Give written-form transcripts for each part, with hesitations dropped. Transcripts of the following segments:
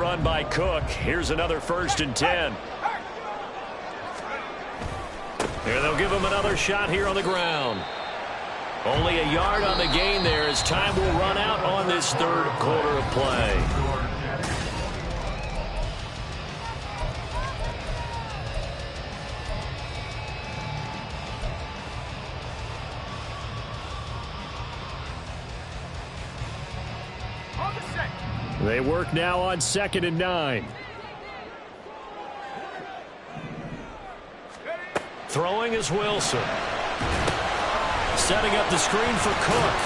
Run by Cook. Here's another 1st and 10. Here they'll give him another shot here on the ground. Only a yard on the gain there as time will run out on this 3rd quarter of play. They work now on 2nd and 9. Throwing is Wilson. Setting up the screen for Cook.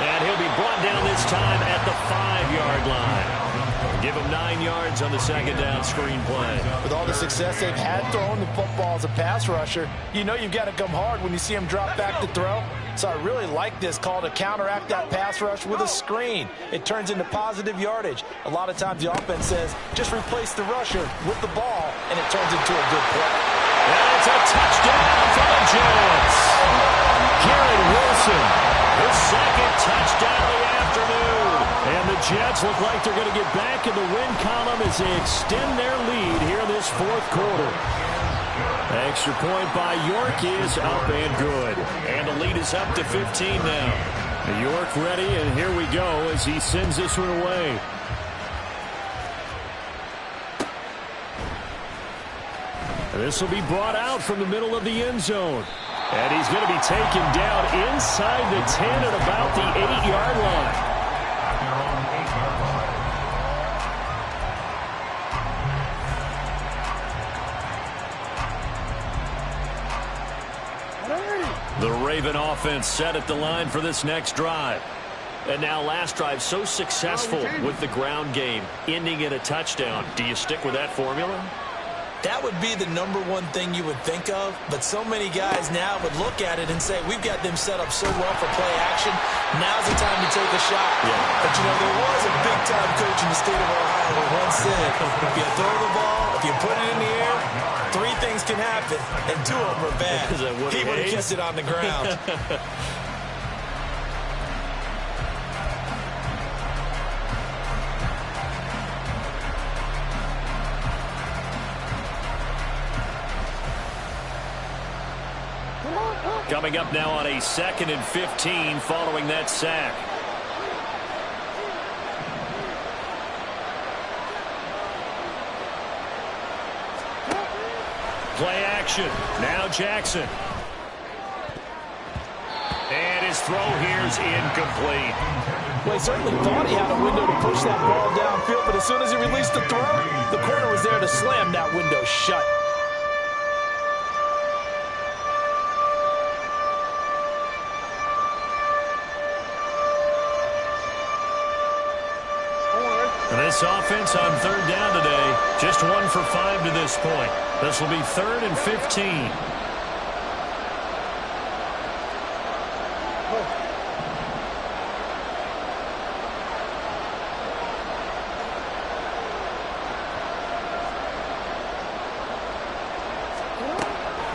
And he'll be brought down this time at the 5-yard line. Give him 9 yards on the 2nd down screen play. With all the success they've had throwing the football as a pass rusher, you know you've got to come hard when you see him drop back to throw. So I really like this call to counteract that pass rush with a screen. It turns into positive yardage. A lot of times the offense says, just replace the rusher with the ball, and it turns into a good play. And it's a touchdown for the Giants. Garrett Wilson, his 2nd touchdown of the afternoon. And the Jets look like they're going to get back in the win column as they extend their lead here in this 4th quarter. Extra point by York is up and good. And the lead is up to 15 now. York ready, and here we go as he sends this one away. This will be brought out from the middle of the end zone. And he's going to be taken down inside the 10 at about the 8-yard line. The Raven offense set at the line for this next drive. And now last drive so successful with the ground game, ending in a touchdown. Do you stick with that formula? That would be the #1 thing you would think of, but so many guys now would look at it and say, we've got them set up so well for play action, now's the time to take a shot. Yeah. But, you know, there was a big-time coach in the state of Ohio who once said, if you throw the ball, if you put it in the air, 3 things can happen, and 2 of them are bad. He would have kept it on the ground. Coming up now on a 2nd and 15 following that sack. Play action. Now Jackson. And his throw here's incomplete. Well, he certainly thought he had a window to push that ball downfield, but as soon as he released the throw, the corner was there to slam that window shut. This offense on 3rd down today, just 1 for 5 to this point. This will be 3rd and 15.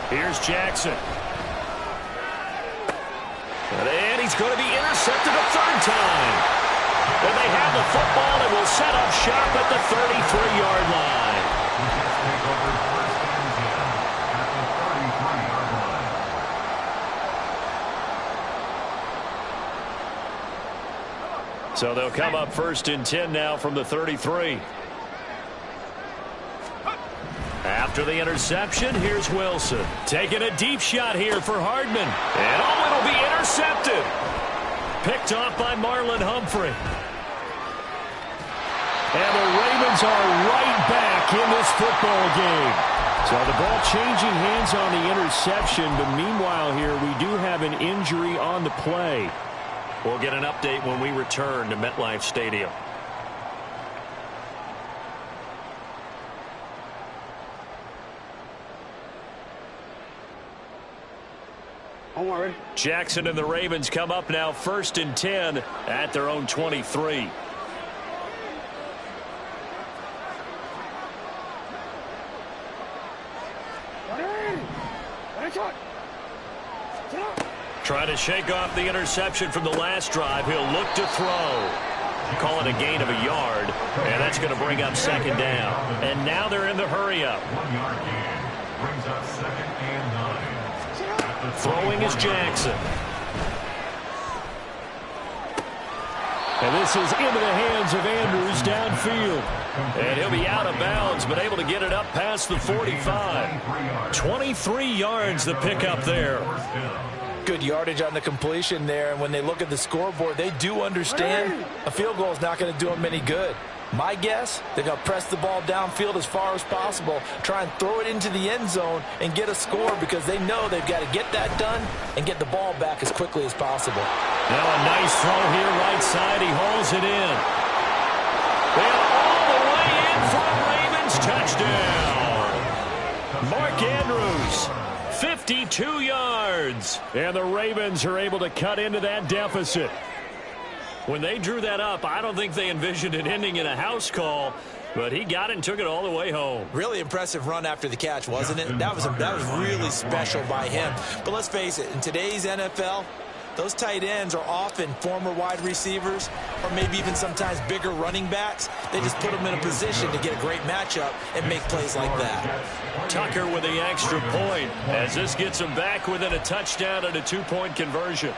Here's Jackson. And he's going to be intercepted a 3rd time. And they have the football and will set up shop at the 33-yard line. So they'll come up 1st and 10 now from the 33. After the interception, here's Wilson. Taking a deep shot here for Hardman. And it'll be intercepted. Picked off by Marlon Humphrey. And the Ravens are right back in this football game. So the ball changing hands on the interception, but meanwhile here we do have an injury on the play. We'll get an update when we return to MetLife Stadium. Jackson and the Ravens come up now 1st and 10 at their own 23. Trying to shake off the interception from the last drive. He'll look to throw. Call it a gain of a yard, and that's going to bring up second down. And now they're in the hurry-up. Throwing is Jackson. And this is into the hands of Andrews downfield. And he'll be out of bounds, but able to get it up past the 45. 23 yards the pickup there. Good yardage on the completion there. And when they look at the scoreboard, they do understand a field goal is not going to do them any good. My guess, they're going to press the ball downfield as far as possible, try and throw it into the end zone and get a score because they know they've got to get that done and get the ball back as quickly as possible. Now a nice throw here right side. He hauls it in. And all the way in for a Ravens touchdown. Mark Andrews, 52 yards. And the Ravens are able to cut into that deficit. When they drew that up, I don't think they envisioned it ending in a house call, but he got it and took it all the way home. Really impressive run after the catch, wasn't it? That was really special by him. But let's face it, in today's NFL, those tight ends are often former wide receivers or maybe even sometimes bigger running backs. They just put them in a position to get a great matchup and make plays like that. Tucker with the extra point as this gets him back within a touchdown and a two-point conversion.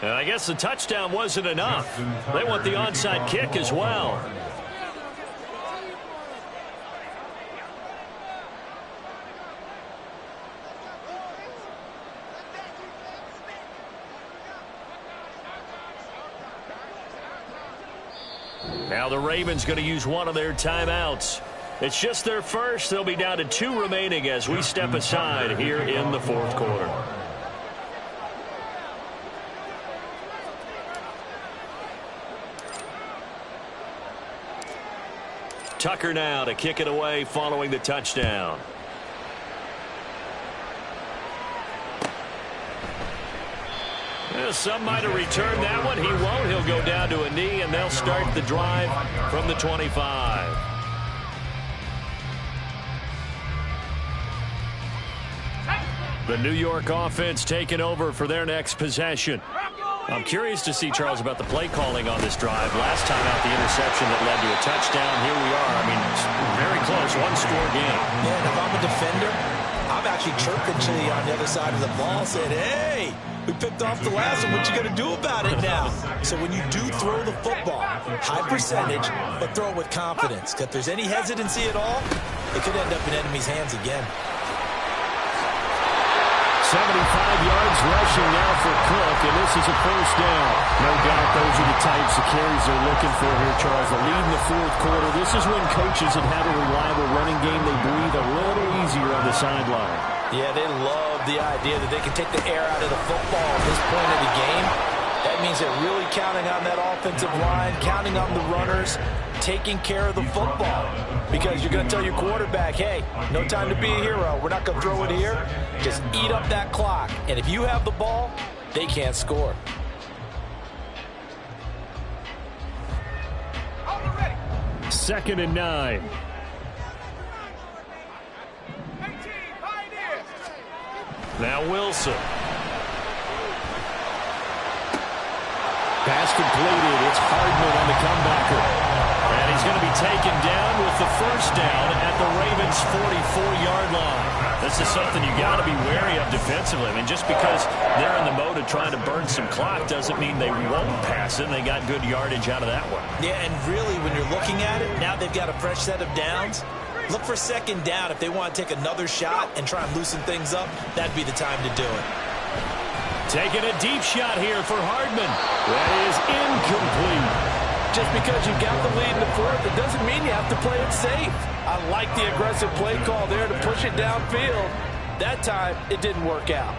And I guess the touchdown wasn't enough. They want the onside kick as well. Now the Ravens going to use one of their timeouts. It's just their first. They'll be down to 2 remaining as we step aside here in the fourth quarter. Tucker now to kick it away following the touchdown. Well, some might have returned that one. He won't. He'll go down to a knee, and they'll start the drive from the 25. The New York offense taking over for their next possession. I'm curious to see, Charles, about the play calling on this drive. Last time out, the interception that led to a touchdown. Here we are. I mean, it's very close, one-score game. Yeah, and if I'm a defender, I'm actually chirping Chili on the other side of the ball, saying, hey, we picked off the last one. What you going to do about it now? So when you do throw the football, high percentage, but throw it with confidence. If there's any hesitancy at all, it could end up in enemy's hands again. 75 yards rushing now for Cook, and this is a first down. No doubt those are the types of carries they're looking for here, Charles. The lead in the fourth quarter. This is when coaches that have a reliable running game, they breathe a little easier on the sideline. Yeah, they love the idea that they can take the air out of the football at this point of the game. That means they're really counting on that offensive line, counting on the runners, taking care of the football. Because you're going to tell your quarterback, hey, no time to be a hero. We're not going to throw it here. Just eat up that clock. And if you have the ball, they can't score. Second and 9. Now Wilson. Pass completed. It's Hardman on the comebacker. And he's going to be taken down with the first down at the Ravens' 44-yard line. This is something you got to be wary of defensively. I mean, just because they're in the mode of trying to burn some clock doesn't mean they won't pass it. And they got good yardage out of that one. Yeah, and really, when you're looking at it, now they've got a fresh set of downs. Look for second down. If they want to take another shot and try and loosen things up, that'd be the time to do it. Taking a deep shot here for Hardman. That is incomplete. Just because you've got the lead in the fourth, it doesn't mean you have to play it safe. I like the aggressive play call there to push it downfield. That time, it didn't work out.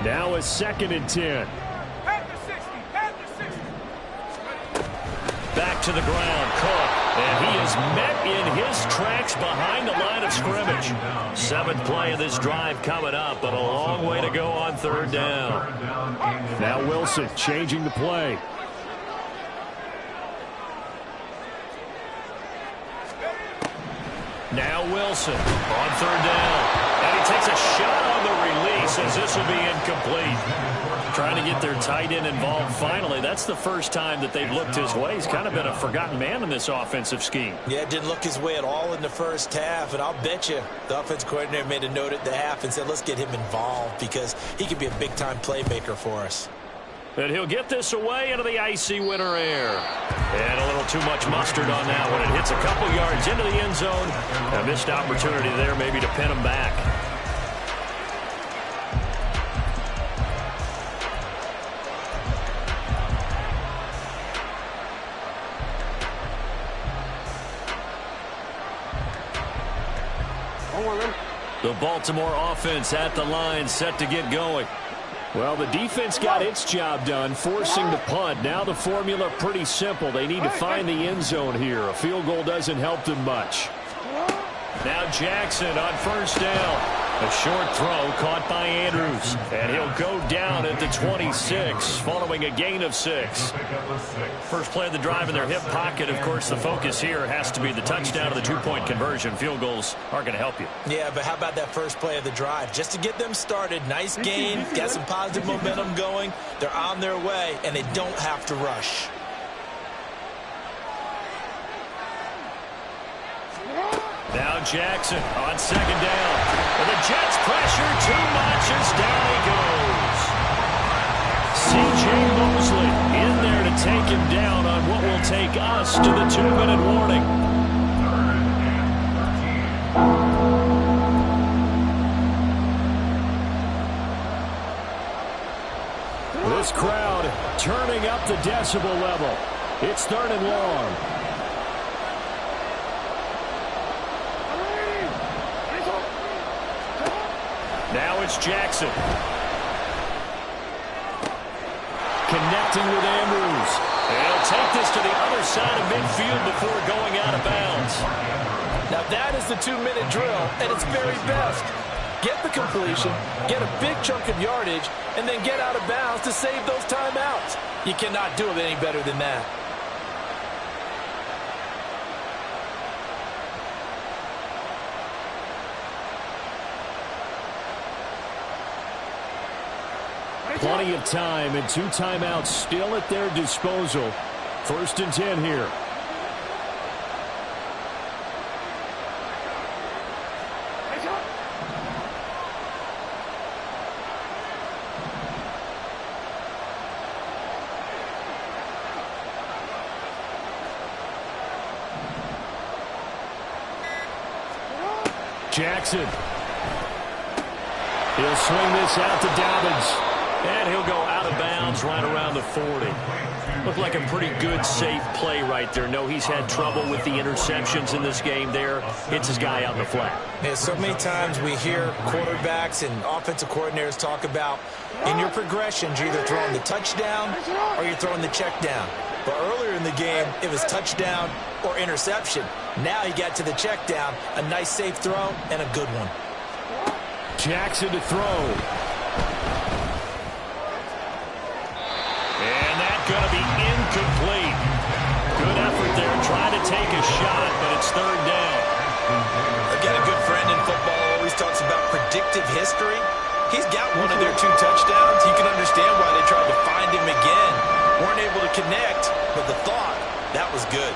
Now a second and 10. Back to the ground, Cook. And he is met in his tracks behind the line of scrimmage. 7th play of this drive coming up, but a long way to go on 3rd down. Now Wilson changing the play. Now Wilson on 3rd down. And he takes a shot on the release as this will be incomplete. Trying to get their tight end involved finally. That's the first time that they've looked his way. He's kind of been a forgotten man in this offensive scheme. Yeah, didn't look his way at all in the first half. And I'll bet you the offensive coordinator made a note at the half and said, let's get him involved because he could be a big-time playmaker for us. And he'll get this away into the icy winter air. And a little too much mustard on that one. It hits a couple yards into the end zone. A missed opportunity there maybe to pin him back. The Baltimore offense at the line, set to get going. Well, the defense got its job done, forcing the punt. Now the formula pretty simple. They need to find the end zone here. A field goal doesn't help them much. Now Jackson on 1st down. A short throw caught by Andrews. And he'll go down at the 26 following a gain of 6. First play of the drive in their hip pocket. Of course, the focus here has to be the touchdown of the 2-point conversion. Field goals aren't going to help you. Yeah, but how about that first play of the drive? Just to get them started. Nice gain. Got some positive momentum going. They're on their way, and they don't have to rush. Now Jackson on 2nd down. And the Jets pressure too much as down he goes. C.J. Mosley in there to take him down on what will take us to the 2-minute warning. This crowd turning up the decibel level. It's 3rd and long. Now it's Jackson. Connecting with Andrews. And he'll take this to the other side of midfield before going out of bounds. Now that is the 2-minute drill at its very best. Get the completion, get a big chunk of yardage, and then get out of bounds to save those timeouts. You cannot do it any better than that. Plenty of time and 2 timeouts still at their disposal. 1st and 10 here. Jackson. He'll swing this out to Dobbins. And he'll go out of bounds right around the 40. Looked like a pretty good, safe play right there. No, he's had trouble with the interceptions in this game there. Hits his guy out in the flat. Yeah, so many times we hear quarterbacks and offensive coordinators talk about in your progressions, you're either throwing the touchdown or you're throwing the check down. But earlier in the game, it was touchdown or interception. Now he got to the check down, a nice safe throw and a good one. Jackson to throw. Going to be incomplete. Good effort there trying to take a shot, but it's 3rd down. I've got a good friend in football who always talks about predictive history. He's got one of their 2 touchdowns. You can understand why they tried to find him again. Weren't able to connect, but the thought, that was good.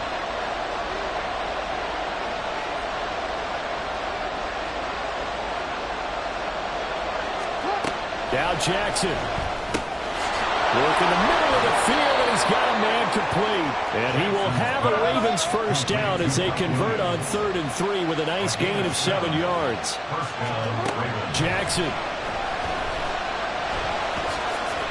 Now Jackson. Work in the middle of the field, and he's got a man complete. And he will have a Ravens 1st down as they convert on 3rd and 3 with a nice gain of 7 yards. Jackson.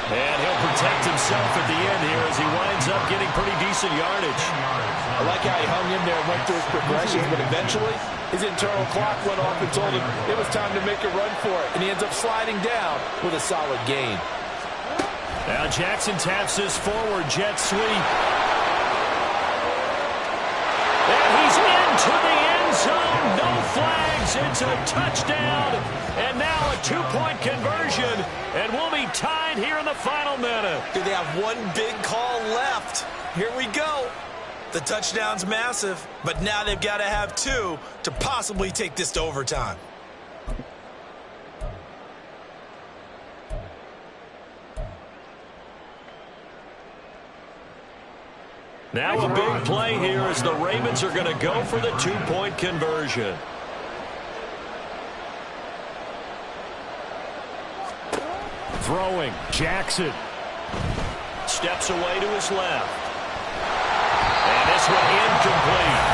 And he'll protect himself at the end here as he winds up getting pretty decent yardage. I like how he hung in there and went through his progressions, but eventually his internal clock went off and told him it was time to make a run for it. And he ends up sliding down with a solid gain. Now Jackson taps this forward jet sweep. And into the end zone. No flags. It's a touchdown. And now a two-point conversion. And we'll be tied here in the final minute. Do they have one big call left? Here we go. The touchdown's massive, but now they've got to have two to possibly take this to overtime. Now a big play here as the Ravens are going to go for the two-point conversion. Throwing, Jackson. Steps away to his left. And this one incomplete.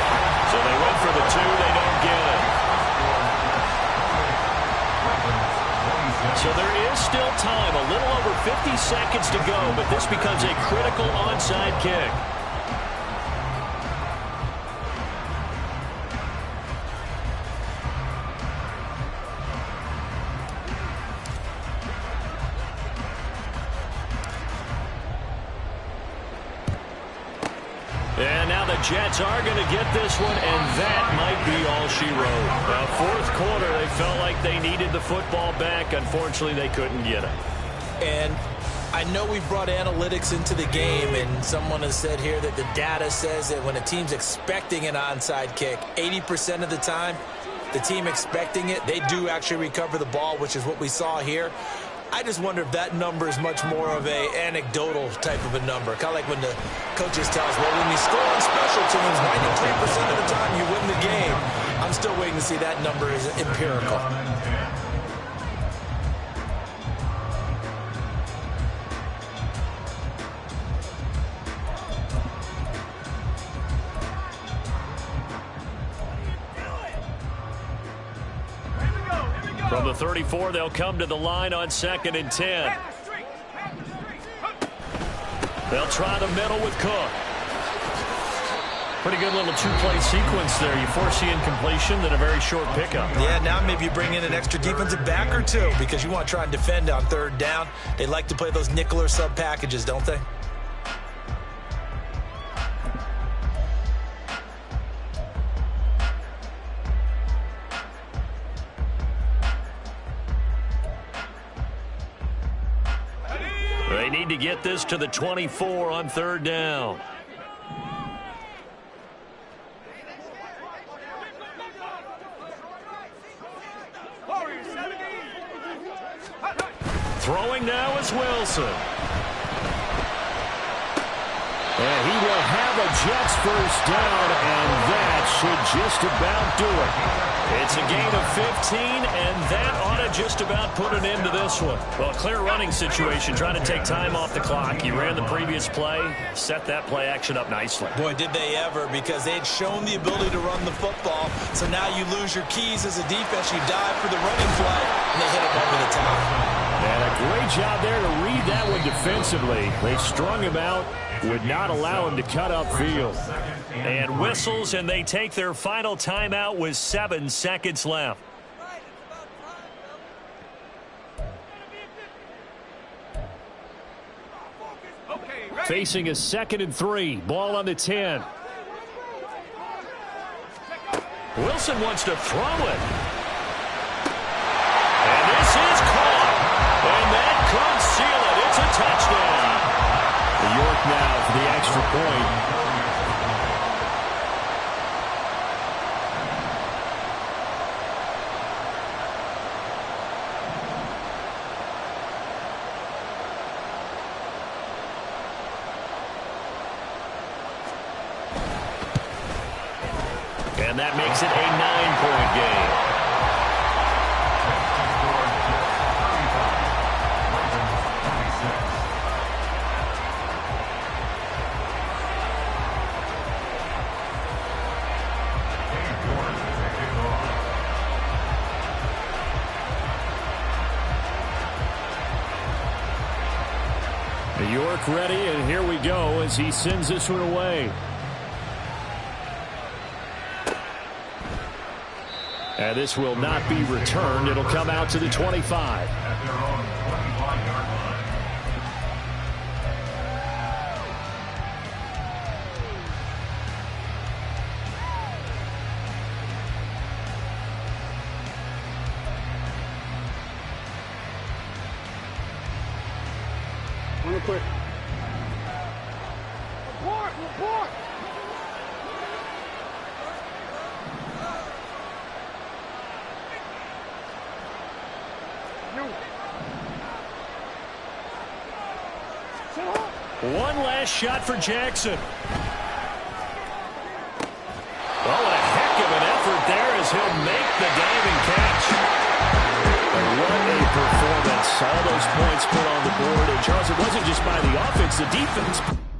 So they went for the two, they don't get it. So there is still time, a little over 50 seconds to go, but this becomes a critical onside kick. And now the Jets are going to get this one, and that might be all she wrote. Now, fourth quarter, they felt like they needed the football back. Unfortunately, they couldn't get it. And I know we've brought analytics into the game, and someone has said here that the data says that when a team's expecting an onside kick, 80% of the time, the team expecting it, they do actually recover the ball, which is what we saw here. I just wonder if that number is much more of a anecdotal type of a number. Kind of like when the coaches tell us, well, when you score on special teams, 93% of the time you win the game. I'm still waiting to see that number is empirical. From the 34, they'll come to the line on 2nd and 10. They'll try the middle with Cook. Pretty good little two-play sequence there. You force the incompletion, then a very short pickup. Yeah, now maybe you bring in an extra defensive back or two because you want to try and defend on 3rd down. They like to play those nickel or sub packages, don't they? They need to get this to the 24 on 3rd down. Throwing now is Wilson. And he will have a Jets first down, and that should just about do it. It's a gain of 15, and that ought to just about put an end to this one. Well, clear running situation, trying to take time off the clock. He ran the previous play, set that play action up nicely. Boy, did they ever, because they had shown the ability to run the football. So now you lose your keys as a defense. You dive for the running play, and they hit him over the top. And a great job there to read that one defensively. They strung him out, would not allow him to cut upfield. And whistles, and they take their final timeout with 7 seconds left. Facing a 2nd and 3. Ball on the 10. Wilson wants to throw it. And this is caught. And that could seal it. It's a touchdown. York now for the extra point. And that makes it a 9-point game. York ready, and here we go as he sends this one away. And this will not be returned. It'll come out to the 25. real quick. Report! One last shot for Jackson. Oh, and a heck of an effort there as he'll make the diving catch. What a performance. All those points put on the board. And, Charles, it wasn't just by the offense, the defense.